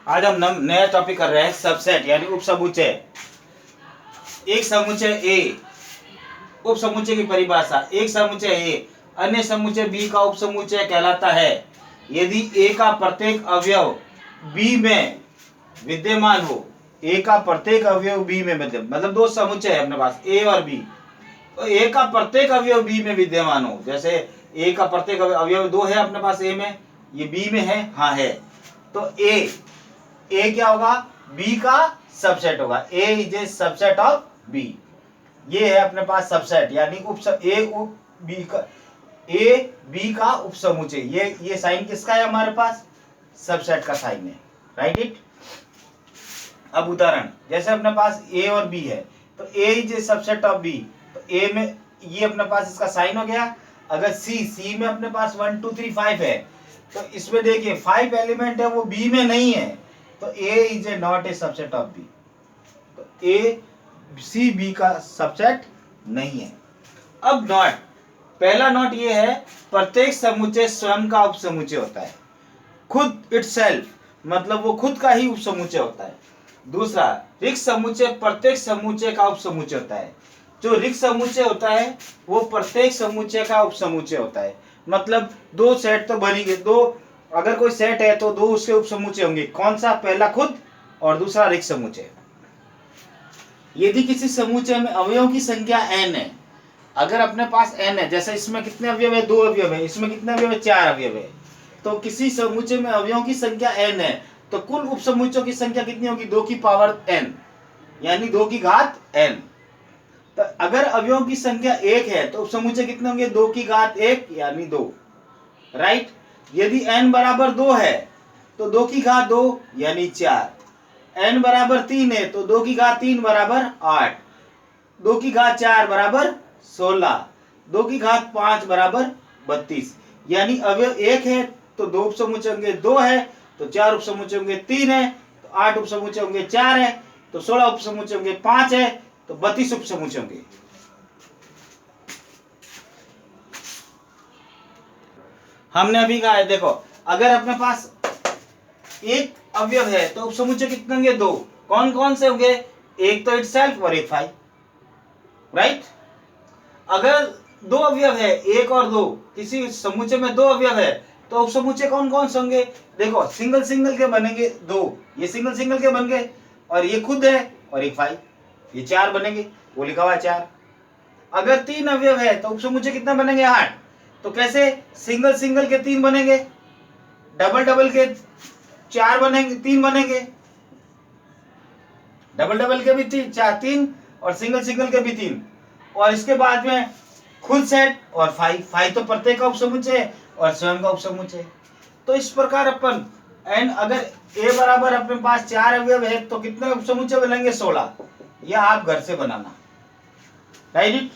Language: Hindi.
आज हम नया टॉपिक कर रहे हैं सबसेट यानी उपसमुच्चय। एक समुच्चय ए, उपसमुच्चय की परिभाषा, एक समुच्चय ए अन्य समुच्चय बी का उपसमुच्चय कहलाता है यदि ए का प्रत्येक अवयव बी में विद्यमान हो। ए का प्रत्येक अवयव बी में मतलब दो समुच्चय है अपने पास ए और बी, तो ए का प्रत्येक अवयव बी में विद्यमान हो। जैसे ए का प्रत्येक अवयव दो है अपने पास ए में, ये बी में है, हाँ है, तो ए क्या होगा, बी का सबसेट होगा। A is a subset of B. ये है अपने पास सबसेट यानी ए बी का उपसमुच्चय। ये साइन किसका है हमारे पास, सबसेट का साइन है, राइट इट। अब उदाहरण, जैसे अपने पास ए और बी है, तो A is a subset of B, तो ए में ये अपने पास इसका साइन हो गया। अगर सी में अपने पास 1 2 3 5 है, तो इसमें देखिए 5 एलिमेंट है वो बी में नहीं है, तो A is a not a subset of B. तो ए सी बी का सबसेट नहीं है। अब नॉट, पहला नॉट ये है, प्रत्येक समुच्चय स्वयं का उपसमुच्चय होता है, खुद इटसेल्फ, मतलब वो खुद का ही उपसमुच्चय होता है। दूसरा, रिक्त समुच्चय प्रत्येक समुच्चय का उपसमुच्चय होता है। जो रिक्त समुच्चय होता है वो प्रत्येक समुच्चय का उपसमुच्चय होता है। मतलब दो सेट तो बनेंगे, दो अगर कोई सेट है तो दो उसके उपसमुच्चय होंगे। कौन सा, पहला खुद और दूसरा रिक्त समुच्चय। यदि किसी समुच्चय में अवयवों की संख्या n है, अगर अपने पास n है, जैसे इसमें कितने अवयव है, 2 अवयव है, इसमें कितने अवयव है, 4 अवयव है, तो किसी समुच्चय में अवयवों की संख्या n है, तो कुल उपसमुच्चयों की संख्या कितनी होगी, 2 की पावर n यानी 2 की घात n। तो अगर अवयवों की संख्या 1 है तो उपसमुच्चय कितने होंगे, 2 की घात 1 यानी 2, राइट। यदि n बराबर 2 है तो 2 की घात 2 यानी 4, n बराबर 3 है तो 2 की घात 3 बराबर 8, 2 की घात 4 बराबर 16, 2 की घात 5 बराबर 32। यानी अवयव 1 है तो 2 उपसमुच्चय होंगे, 2 है तो 4 उपसमुच्चय होंगे, 3 है तो 8 उपसमुच्चय होंगे, 4 है तो 16 उपसमुच्चय होंगे, 5 है तो 32 उपसमुच्चय होंगे। हमने अभी कहा है, देखो अगर अपने पास एक अवयव है तो उपसमुच्चय कितने होंगे, 2। कौन कौन से होंगे, एक तो इटसेल्फ और एक 5, राइट। अगर 2 अवयव है, 1 और 2, किसी समुच्चय में 2 अवयव है तो उपसमुच्चय कौन कौन से होंगे, देखो सिंगल सिंगल के बनेंगे 2, ये सिंगल सिंगल के बन गए, और ये खुद है और एक 5, ये 4 बनेंगे, वो लिखा हुआ है 4। अगर 3 अवयव है तो उपसमुच्चय कितना बनेंगे, 8। तो कैसे, सिंगल सिंगल के 3 बनेंगे, डबल डबल के 4 बनेंगे, 3 बनेंगे, डबल डबल के भी 3 और सिंगल सिंगल के भी 3, और इसके बाद में खुद सेट और 5 तो प्रत्येक का उपसमुच्चय है और स्वयं का उपसमुच्चय है। तो इस प्रकार अपन एंड अगर ए बराबर अपने पास 4 अवयव है तो कितने उपसमुच्चय बनेंगे, 16। यह आप घर से बनाना, राइट।